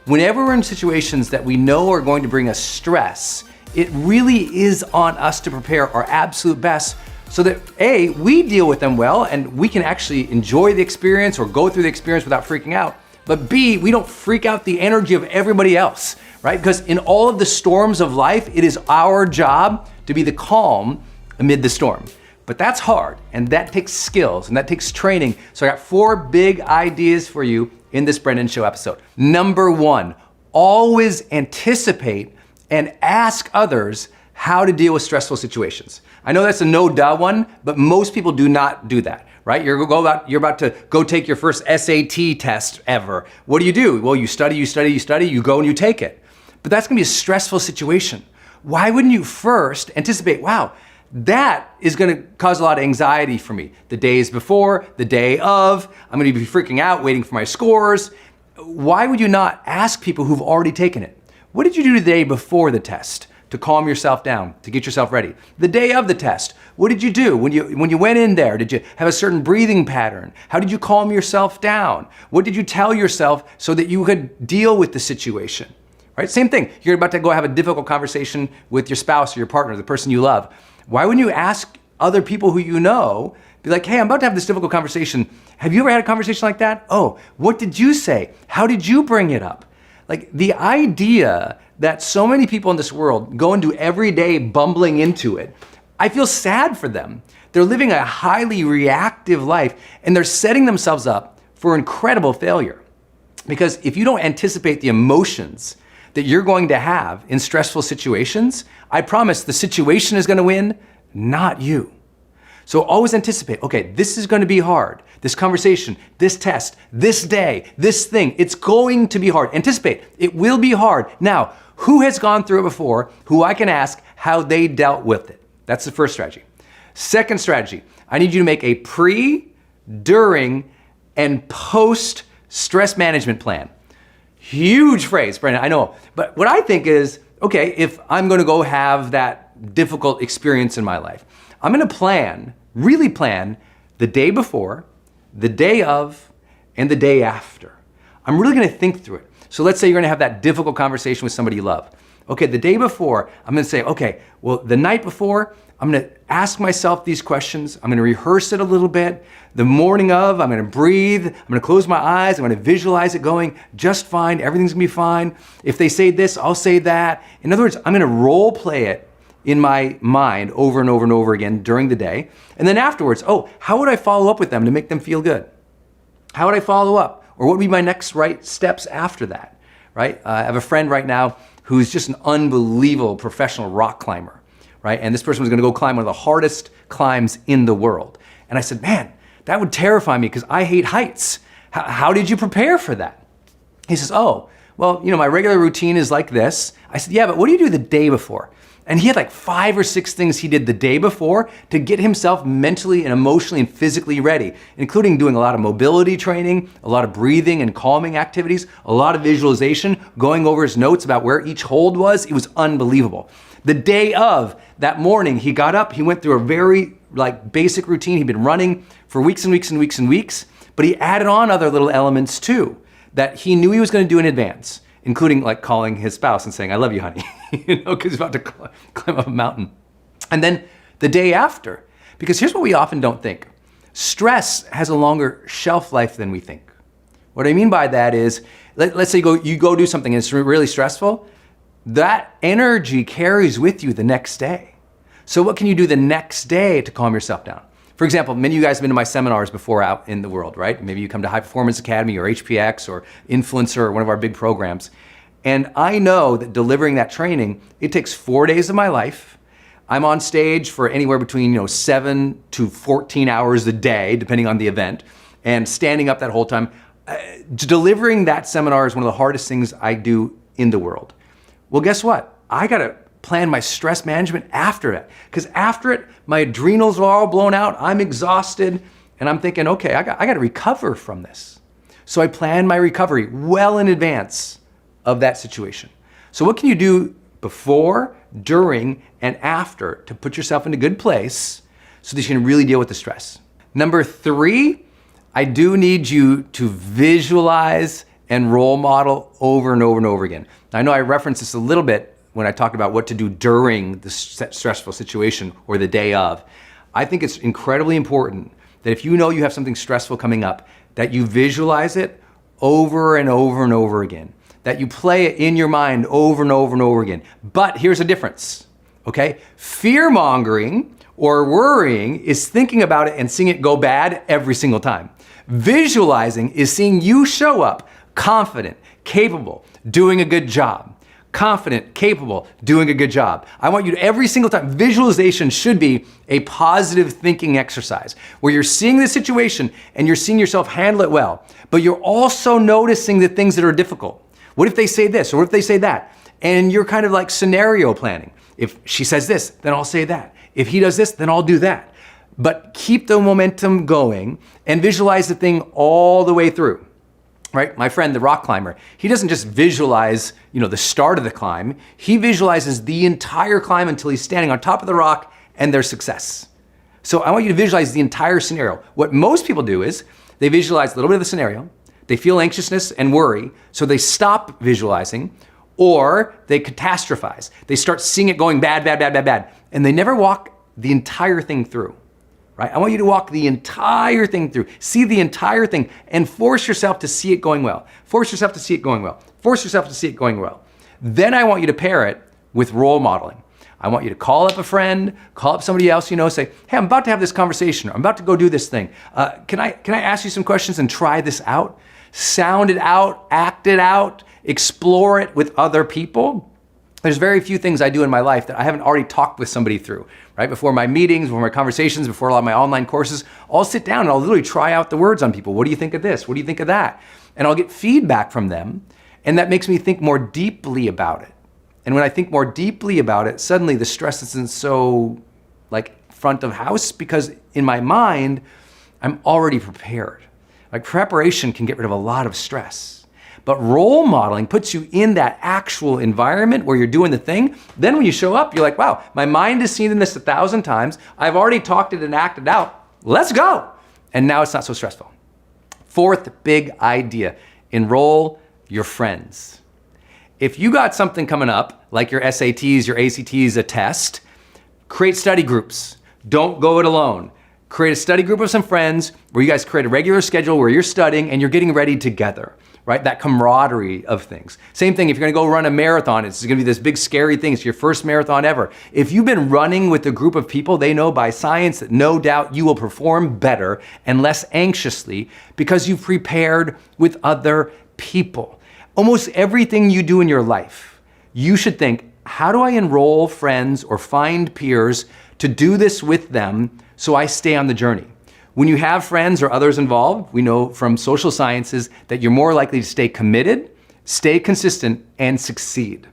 Whenever we're in situations that we know are going to bring us stress, it really is on us to prepare our absolute best so that A, we deal with them well and we can actually enjoy the experience or go through the experience without freaking out. But B, we don't freak out the energy of everybody else, right? Because in all of the storms of life, it is our job to be the calm amid the storm. But that's hard, and that takes skills, and that takes training. So I got 4 big ideas for you in this Brendon Show episode. Number 1, always anticipate and ask others how to deal with stressful situations. I know that's a no-duh one, but most people do not do that, right? You're about to go take your first SAT test ever. What do? Well, you study, you go and you take it. But that's gonna be a stressful situation. Why wouldn't you first anticipate, wow, that is gonna cause a lot of anxiety for me. The days before, the day of, I'm gonna be freaking out, waiting for my scores. Why would you not ask people who've already taken it? What did you do the day before the test to calm yourself down, to get yourself ready? The day of the test, what did you do? When you went in there, did you have a certain breathing pattern? How did you calm yourself down? What did you tell yourself so that you could deal with the situation? Right? Same thing. You're about to go have a difficult conversation with your spouse or your partner, the person you love. Why wouldn't you ask other people who you know, be like, hey, I'm about to have this difficult conversation. Have you ever had a conversation like that? Oh, what did you say? How did you bring it up? Like, the idea that so many people in this world go into every day bumbling into it, I feel sad for them. They're living a highly reactive life, and they're setting themselves up for incredible failure. Because if you don't anticipate the emotions that you're going to have in stressful situations, I promise the situation is gonna win, not you. So always anticipate, okay, this is going to be hard. This conversation, this test, this day, this thing, it's going to be hard. Anticipate, it will be hard. Now, who has gone through it before, who I can ask how they dealt with it? That's the first strategy. Second strategy, I need you to make a pre, during, and post stress management plan. Huge phrase, Brendon, I know. But what I think is, okay, if I'm going to go have that difficult experience in my life, I'm going to really plan the day before, the day of, and the day after. I'm really going to think through it. So let's say you're going to have that difficult conversation with somebody you love. Okay, the day before, I'm going to say, okay, well, the night before, I'm going to ask myself these questions. I'm going to rehearse it a little bit. The morning of, I'm going to breathe. I'm going to close my eyes. I'm going to visualize it going just fine. Everything's going to be fine. If they say this, I'll say that. In other words, I'm going to role play it in my mind over and over and over again during the day. And then afterwards, how would I follow up with them to make them feel good? How would I follow up? Or what would be my next right steps after that, right? I have a friend right now who's just an unbelievable professional rock climber, right? And this person was gonna go climb one of the hardest climbs in the world. And I said, man, that would terrify me because I hate heights. How did you prepare for that? He says, well, my regular routine is like this. I said, yeah, but what do you do the day before? And he had like 5 or 6 things he did the day before to get himself mentally and emotionally and physically ready, including doing a lot of mobility training, a lot of breathing and calming activities, a lot of visualization, going over his notes about where each hold was. It was unbelievable. The day of, that morning, he got up, he went through a very basic routine. He'd been running for weeks and weeks and weeks and weeks, but he added on other little elements too that he knew he was going to do in advance, including calling his spouse and saying, I love you, honey, because he's about to climb up a mountain. And then the day after, because here's what we often don't think. Stress has a longer shelf life than we think. What I mean by that is, let's say you go do something and it's really stressful, that energy carries with you the next day. So what can you do the next day to calm yourself down? For example, many of you guys have been to my seminars before out in the world, right? Maybe you come to High Performance Academy or HPX or Influencer or one of our big programs. And I know that delivering that training, it takes 4 days of my life. I'm on stage for anywhere between 7 to 14 hours a day, depending on the event, and standing up that whole time. Delivering that seminar is one of the hardest things I do in the world. Well, guess what? I got to plan my stress management after it. Because after it, my adrenals are all blown out, I'm exhausted, and I'm thinking, okay, I got to recover from this. So I plan my recovery well in advance of that situation. So what can you do before, during, and after to put yourself in a good place so that you can really deal with the stress? Number 3, I do need you to visualize and role model over and over and over again. Now, I know I referenced this a little bit when I talked about what to do during the stressful situation or the day of. I think it's incredibly important that if you know you have something stressful coming up, that you visualize it over and over and over again, that you play it in your mind over and over and over again. But here's a difference, okay? Fear-mongering or worrying is thinking about it and seeing it go bad every single time. Visualizing is seeing you show up confident, capable, doing a good job. Confident, capable, doing a good job. I want you to every single time, visualization should be a positive thinking exercise where you're seeing the situation and you're seeing yourself handle it well, but you're also noticing the things that are difficult. What if they say this or what if they say that? And you're kind of like scenario planning. If she says this, then I'll say that. If he does this, then I'll do that. But keep the momentum going and visualize the thing all the way through. Right? My friend, the rock climber, he doesn't just visualize, the start of the climb. He visualizes the entire climb until he's standing on top of the rock and their success. So I want you to visualize the entire scenario. What most people do is they visualize a little bit of the scenario. They feel anxiousness and worry, so they stop visualizing, or they catastrophize. They start seeing it going bad, bad, bad, bad, bad, and they never walk the entire thing through. Right? I want you to walk the entire thing through, see the entire thing, and force yourself to see it going well. Force yourself to see it going well. Force yourself to see it going well. Then I want you to pair it with role modeling. I want you to call up a friend, call up somebody else say, hey, I'm about to have this conversation. I'm about to go do this thing. Can I ask you some questions and try this out? Sound it out, act it out, explore it with other people. There's very few things I do in my life that I haven't already talked with somebody through, right? Before my meetings, before my conversations, before a lot of my online courses, I'll sit down and I'll literally try out the words on people. What do you think of this? What do you think of that? And I'll get feedback from them. And that makes me think more deeply about it. And when I think more deeply about it, suddenly the stress isn't so like front of house, because in my mind, I'm already prepared. Like preparation can get rid of a lot of stress. But role modeling puts you in that actual environment where you're doing the thing. Then when you show up, you're like, wow, my mind has seen this 1,000 times. I've already talked it and acted out. Let's go. And now it's not so stressful. Fourth big idea, enroll your friends. If you got something coming up, like your SATs, your ACTs, a test, create study groups. Don't go it alone. Create a study group of some friends where you guys create a regular schedule where you're studying and you're getting ready together, right? That camaraderie of things. Same thing, if you're gonna go run a marathon, it's gonna be this big scary thing. It's your first marathon ever. If you've been running with a group of people, they know by science that no doubt you will perform better and less anxiously because you've prepared with other people. Almost everything you do in your life, you should think, how do I enroll friends or find peers to do this with them so I stay on the journey? When you have friends or others involved, we know from social sciences that you're more likely to stay committed, stay consistent, and succeed.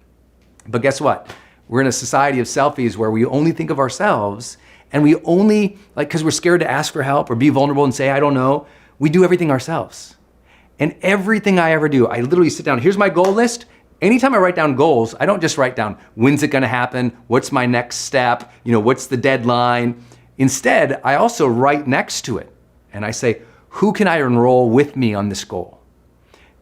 But guess what? We're in a society of selfies where we only think of ourselves, and we only, because we're scared to ask for help or be vulnerable and say, I don't know, we do everything ourselves. And everything I ever do, I literally sit down, here's my goal list. Anytime I write down goals, I don't just write down, when's it gonna happen? What's my next step? What's the deadline? Instead, I also write next to it. And I say, who can I enroll with me on this goal?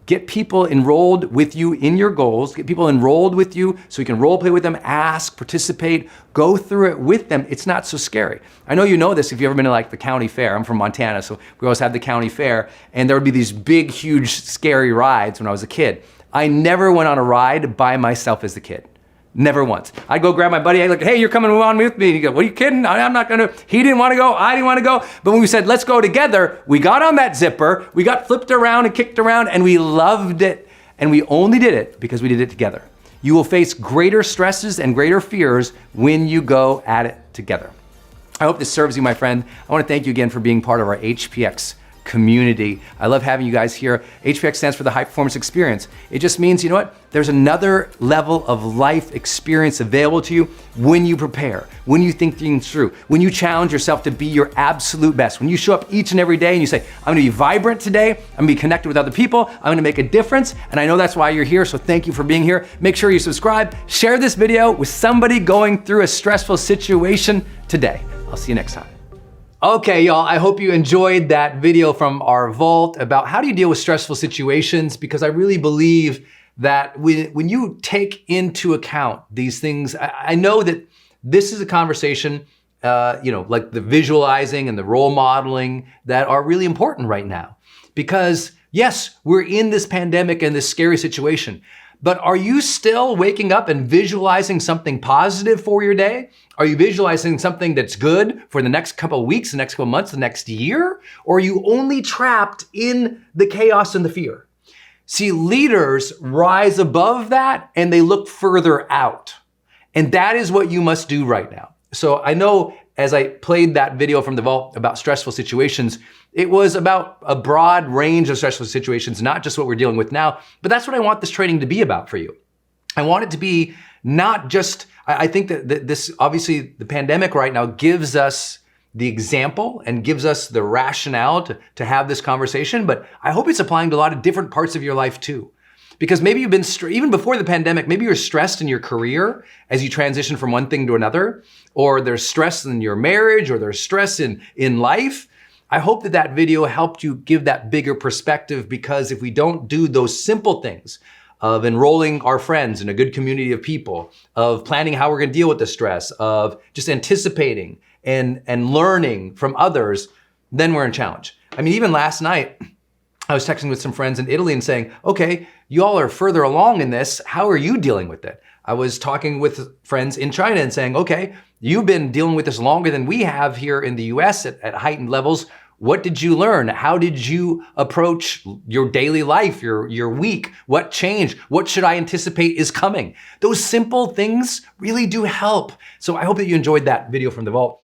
Get people enrolled with you in your goals. Get people enrolled with you so you can role play with them, ask, participate, go through it with them. It's not so scary. I know you know this if you've ever been to the county fair. I'm from Montana, so we always have the county fair. And there would be these big, huge, scary rides when I was a kid. I never went on a ride by myself as a kid. Never once. I'd go grab my buddy, I'd like, hey, you're coming on with me. And he'd go, what are you kidding? I'm not gonna. He didn't wanna go, I didn't wanna go. But when we said, let's go together, we got on that zipper, we got flipped around and kicked around, and we loved it. And we only did it because we did it together. You will face greater stresses and greater fears when you go at it together. I hope this serves you, my friend. I wanna thank you again for being part of our HPX community. I love having you guys here. HPX stands for the High Performance Experience. It just means, there's another level of life experience available to you when you prepare, when you think things through, when you challenge yourself to be your absolute best, when you show up each and every day and you say, I'm gonna be vibrant today, I'm gonna be connected with other people, I'm gonna make a difference, and I know that's why you're here, so thank you for being here. Make sure you subscribe, share this video with somebody going through a stressful situation today. I'll see you next time. Okay, y'all, I hope you enjoyed that video from our vault about how do you deal with stressful situations, because I really believe that when you take into account these things, I know that this is a conversation, like the visualizing and the role modeling that are really important right now. Because yes, we're in this pandemic and this scary situation, but are you still waking up and visualizing something positive for your day? Are you visualizing something that's good for the next couple of weeks, the next couple of months, the next year? Or are you only trapped in the chaos and the fear? See, leaders rise above that and they look further out. And that is what you must do right now. So I know as I played that video from the vault about stressful situations, it was about a broad range of stressful situations, not just what we're dealing with now, but that's what I want this training to be about for you. I want it to be not just, I think that this, obviously the pandemic right now gives us the example and gives us the rationale to have this conversation, but I hope it's applying to a lot of different parts of your life too. Because maybe you've been, even before the pandemic, maybe you're stressed in your career as you transition from one thing to another, or there's stress in your marriage, or there's stress in life. I hope that that video helped you give that bigger perspective, because if we don't do those simple things of enrolling our friends in a good community of people, of planning how we're gonna deal with the stress, of just anticipating and learning from others, then we're in challenge. I mean, even last night, I was texting with some friends in Italy and saying, okay, you all are further along in this. How are you dealing with it? I was talking with friends in China and saying, okay, you've been dealing with this longer than we have here in the US at heightened levels. What did you learn? How did you approach your daily life, your week? What changed? What should I anticipate is coming? Those simple things really do help. So I hope that you enjoyed that video from the vault.